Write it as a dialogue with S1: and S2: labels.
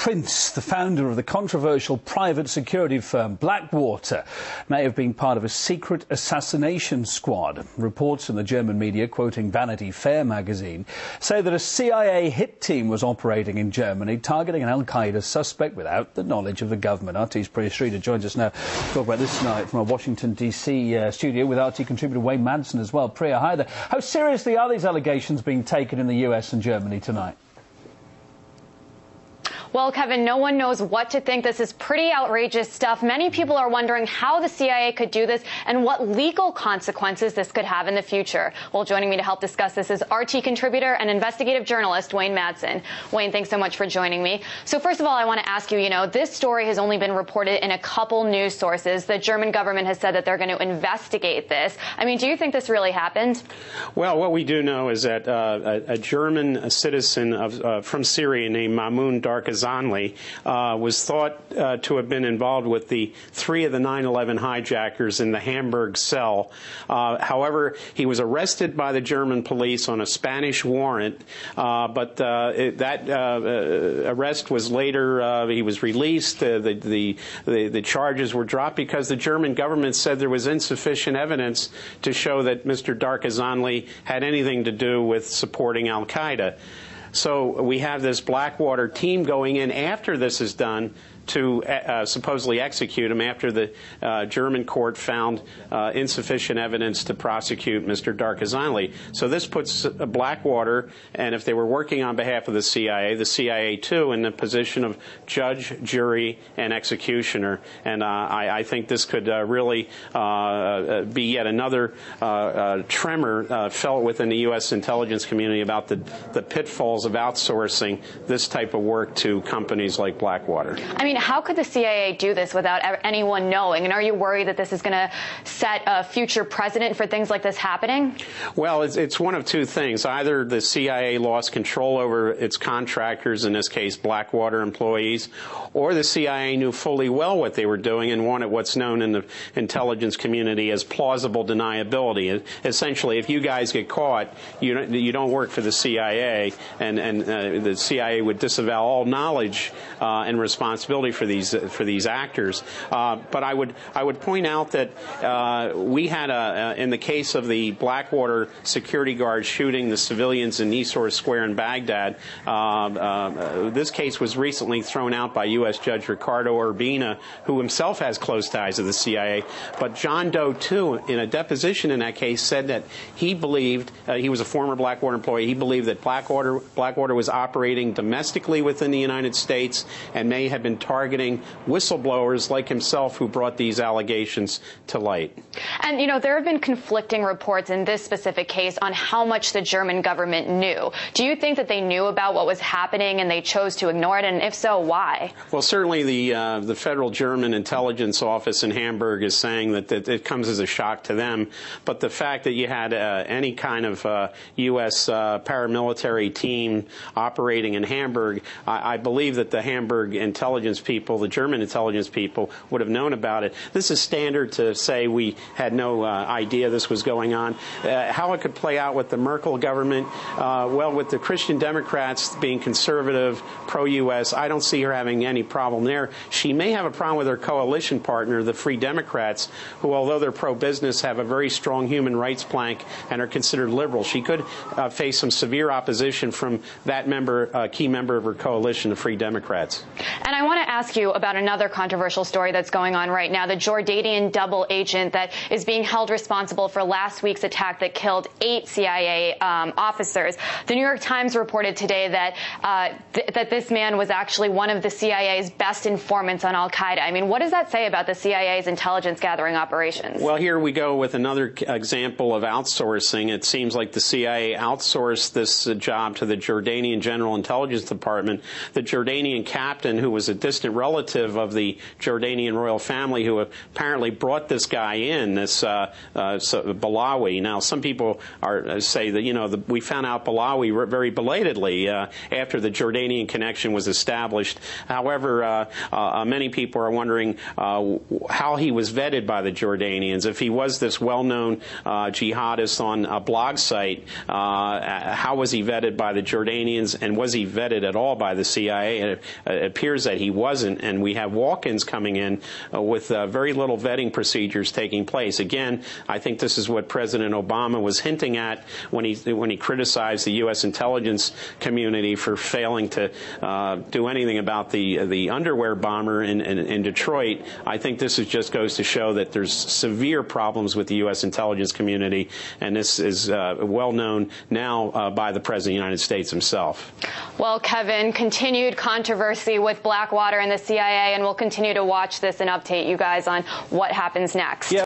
S1: Prince, the founder of the controversial private security firm Blackwater, may have been part of a secret assassination squad. Reports in the German media, quoting Vanity Fair magazine, say that a CIA hit team was operating in Germany, targeting an al-Qaeda suspect without the knowledge of the government. RT's Priya Sridhar joins us now to talk about this tonight from our Washington, D.C. studio, with RT contributor Wayne Madsen as well. Priya, hi there. How seriously are these allegations being taken in the US and Germany tonight?
S2: Well, Kevin, no one knows what to think. This is pretty outrageous stuff. Many people are wondering how the CIA could do this and what legal consequences this could have in the future. Well, joining me to help discuss this is RT contributor and investigative journalist Wayne Madsen. Wayne, thanks so much for joining me. So first of all, I want to ask you, this story has only been reported in a couple news sources. The German government has said that they're going to investigate this. I mean, do you think this really happened?
S3: Well, what we do know is that a German citizen from Syria named Mamun Darkazanli was thought to have been involved with the 3 of the 9/11 hijackers in the Hamburg cell. However, he was arrested by the German police on a Spanish warrant, but that arrest was later, he was released. The charges were dropped because the German government said there was insufficient evidence to show that Mr. Darkazanli had anything to do with supporting al-Qaeda. So we have this Blackwater team going in after this is done to supposedly execute him after the German court found insufficient evidence to prosecute Mr. Darkazanli. So this puts Blackwater, and if they were working on behalf of the CIA too, in the position of judge, jury, and executioner. And I think this could really be yet another tremor felt within the U.S. intelligence community about the pitfalls of outsourcing this type of work to companies like Blackwater.
S2: I mean, how could the CIA do this without anyone knowing? And are you worried that this is going to set a future precedent for things like this happening?
S3: Well, it's one of two things. Either the CIA lost control over its contractors, in this case Blackwater employees, or the CIA knew fully well what they were doing and wanted what's known in the intelligence community as plausible deniability. Essentially, if you guys get caught, you don't work for the CIA, and the CIA would disavow all knowledge and responsibility for these actors. But I would point out that we had in the case of the Blackwater security guard shooting the civilians in Nisour Square in Baghdad, this case was recently thrown out by U.S. Judge Ricardo Urbina, who himself has close ties to the CIA. But John Doe, too, in a deposition in that case, said that he believed, he was a former Blackwater employee, he believed that Blackwater was operating domestically within the United States and may have been targeting whistleblowers like himself who brought these allegations to light.
S2: And, there have been conflicting reports in this specific case on how much the German government knew. Do you think that they knew about what was happening and they chose to ignore it? And if so, why?
S3: Well, certainly the Federal German Intelligence Office in Hamburg is saying that it comes as a shock to them. But the fact that you had any kind of U.S. paramilitary team operating in Hamburg, I believe that the Hamburg intelligence people, the German intelligence people, would have known about it. This is standard to say we had no idea this was going on. How it could play out with the Merkel government, well, with the Christian Democrats being conservative, pro-U.S., I don't see her having any problem there. She may have a problem with her coalition partner, the Free Democrats, who, although they're pro-business, have a very strong human rights plank and are considered liberal. She could face some severe opposition from that key member of her coalition, the Free Democrats.
S2: And I want to ask you about another controversial story that's going on right now, the Jordanian double agent that is being held responsible for last week's attack that killed 8 CIA officers. The New York Times reported today that that this man was actually one of the CIA's best informants on al-Qaeda. I mean, what does that say about the CIA's intelligence gathering operations?
S3: Well, here we go with another example of outsourcing. It seems like the CIA outsourced this job to the Jordanian General Intelligence Department. The Jordanian captain, who was a distant distant relative of the Jordanian royal family who apparently brought this guy in, this Balawi. Now, some people say that, we found out Balawi very belatedly after the Jordanian connection was established. However, many people are wondering how he was vetted by the Jordanians. If he was this well-known jihadist on a blog site, how was he vetted by the Jordanians, and was he vetted at all by the CIA? It appears that he wasn't, and we have walk-ins coming in with very little vetting procedures taking place. Again, I think this is what President Obama was hinting at when he criticized the U.S. intelligence community for failing to do anything about the underwear bomber in Detroit. I think this just goes to show that there's severe problems with the U.S. intelligence community, and this is well known now by the President of the United States himself.
S2: Well, Kevin, continued controversy with Blackwater and the CIA, and we'll continue to watch this and update you guys on what happens next.
S1: Yeah.